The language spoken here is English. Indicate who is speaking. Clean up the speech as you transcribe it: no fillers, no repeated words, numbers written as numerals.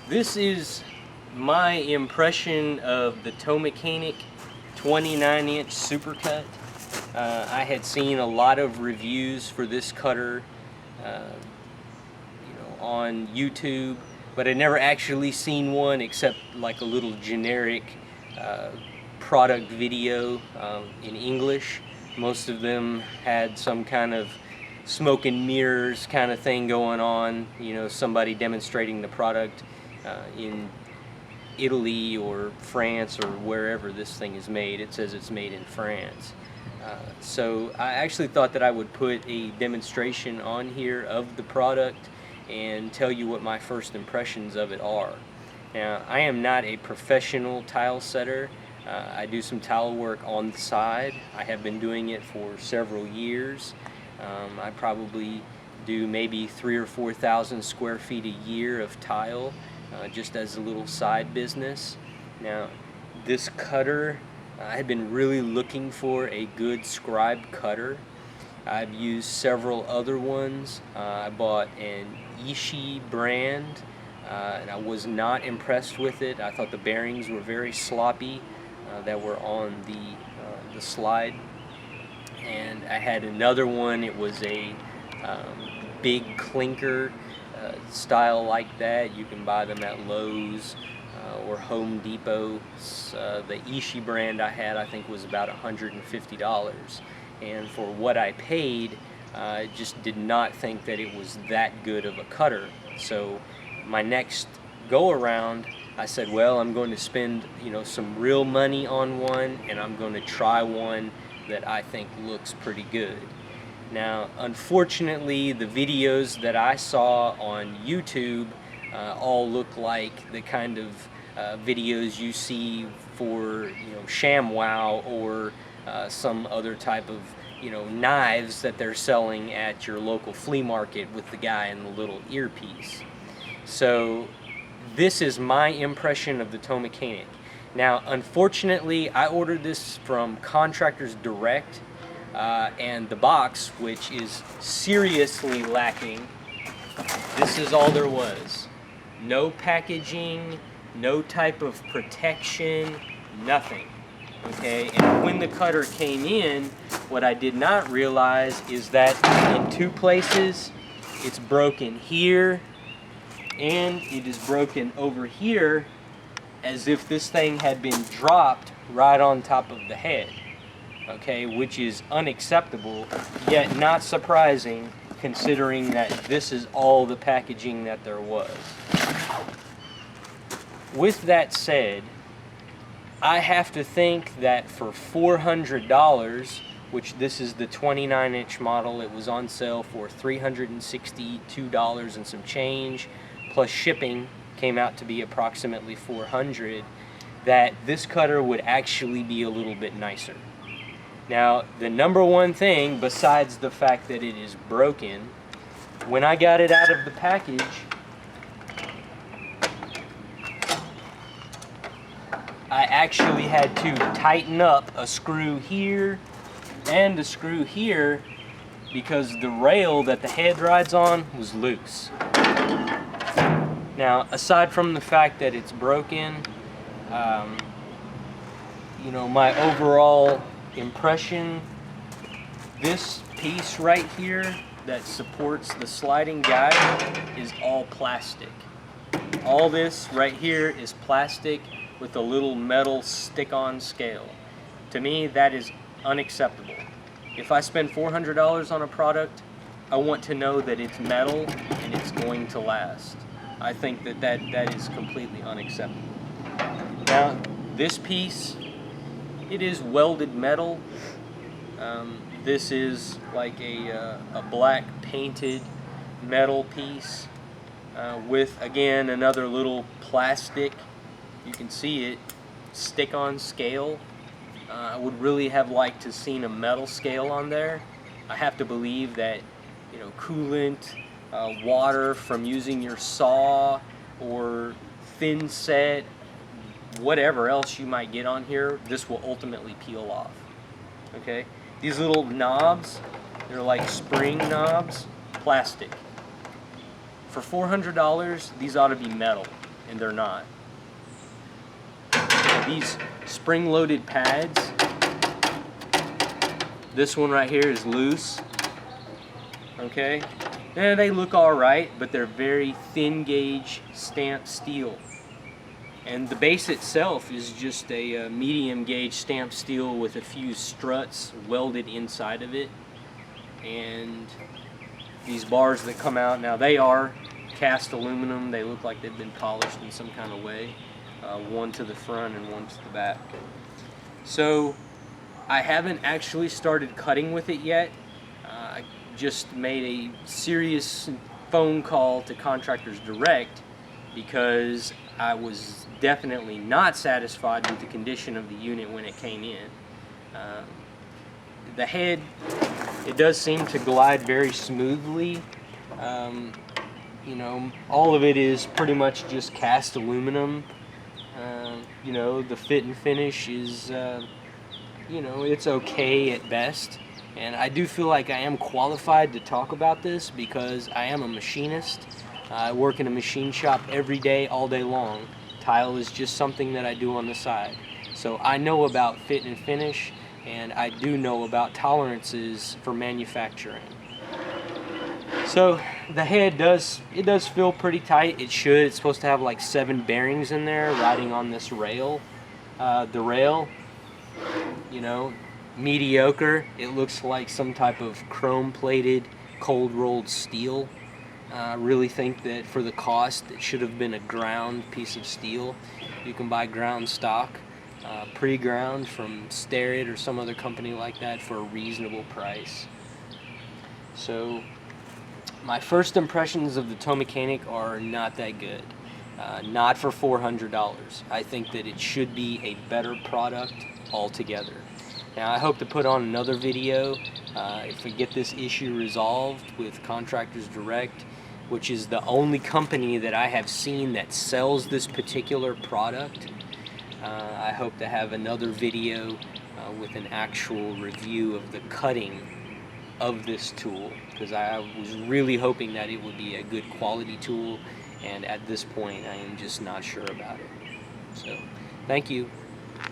Speaker 1: This is my impression of the Tomecanic 29-inch Supercut. I had seen a lot of reviews for this cutter on YouTube, but I'd never actually seen one except like a little generic product video in English. Most of them had some kind of smoke and mirrors kind of thing going on, somebody demonstrating the product in Italy or France or wherever this thing is made. It says it's made in France. So I actually thought that I would put a demonstration on here of the product and tell you what my first impressions of it are. Now, I am not a professional tile setter. I do some tile work on the side. I have been doing it for several years. I probably do maybe 3,000 or 4,000 square feet a year of tile, just as a little side business. Now, this cutter, I had been really looking for a good scribe cutter. I've used several other ones. I bought an Ishii brand, and I was not impressed with it. I thought the bearings were very sloppy that were on the slide. And I had another one. It was a big clinker style like that. You can buy them at Lowe's or Home Depot. The Ishii brand I had, I think, was about $150. And for what I paid, I just did not think that it was that good of a cutter. So my next go around, I said, well, I'm going to spend some real money on one, and I'm going to try one that I think looks pretty good. Now, unfortunately, the videos that I saw on YouTube all look like the kind of videos you see for ShamWow or some other type of knives that they're selling at your local flea market with the guy in the little earpiece. So this is my impression of the Tomecanic. Now, unfortunately, I ordered this from Contractors Direct, and the box, which is seriously lacking. This is all there was. No packaging, no type of protection, nothing. Okay, and when the cutter came in, what I did not realize is that in two places, it's broken here, and it is broken over here, as if this thing had been dropped right on top of the head. Okay, which is unacceptable, yet not surprising considering that this is all the packaging that there was. With that said, I have to think that for $400, which this is the 29-inch model, it was on sale for $362 and some change, plus shipping came out to be approximately $400, that this cutter would actually be a little bit nicer. Now, the number one thing, besides the fact that it is broken, when I got it out of the package, I actually had to tighten up a screw here and a screw here because the rail that the head rides on was loose. Now, aside from the fact that it's broken, my overall impression, this piece right here that supports the sliding guide is all plastic. All this right here is plastic with a little metal stick-on scale. To me, that is unacceptable. If I spend $400 on a product, I want to know that it's metal and it's going to last. I think that is completely unacceptable. Now, this piece, it is welded metal. This is like a black painted metal piece with, again, another little plastic, you can see it, stick-on scale. I would really have liked to seen a metal scale on there. I have to believe that coolant, water from using your saw, or thin set, whatever else you might get on here, this will ultimately peel off. Okay, these little knobs, they're like spring knobs, plastic. For $400, these ought to be metal. and they're not. These spring-loaded pads, this one right here is loose, okay? And they look all right, but they're very thin gauge stamped steel. And the base itself is just a medium gauge stamped steel with a few struts welded inside of it. And these bars that come out, now they are cast aluminum. They look like they've been polished in some kind of way. One to the front and one to the back. So I haven't actually started cutting with it yet. I just made a serious phone call to Contractors Direct because I was definitely not satisfied with the condition of the unit when it came in. The head, it does seem to glide very smoothly. You know, all of it is pretty much just cast aluminum. You know, the fit and finish is, you know, it's okay at best. And I do feel like I am qualified to talk about this because I am a machinist. I work in a machine shop every day, all day long. Tile is just something that I do on the side. So I know about fit and finish, and I do know about tolerances for manufacturing. So the head does feel pretty tight. It should. It's supposed to have like 7 bearings in there riding on this rail. The rail, you know, mediocre. It looks like some type of chrome-plated, cold-rolled steel. I really think that for the cost, it should have been a ground piece of steel. You can buy ground stock, pre-ground from Starrett or some other company like that for a reasonable price. So my first impressions of the Tomecanic are not that good. Not for $400. I think that it should be a better product altogether. Now I hope to put on another video if we get this issue resolved with Contractors Direct, which is the only company that I have seen that sells this particular product. I hope to have another video with an actual review of the cutting of this tool, because I was really hoping that it would be a good quality tool, and at this point I am just not sure about it. So, thank you.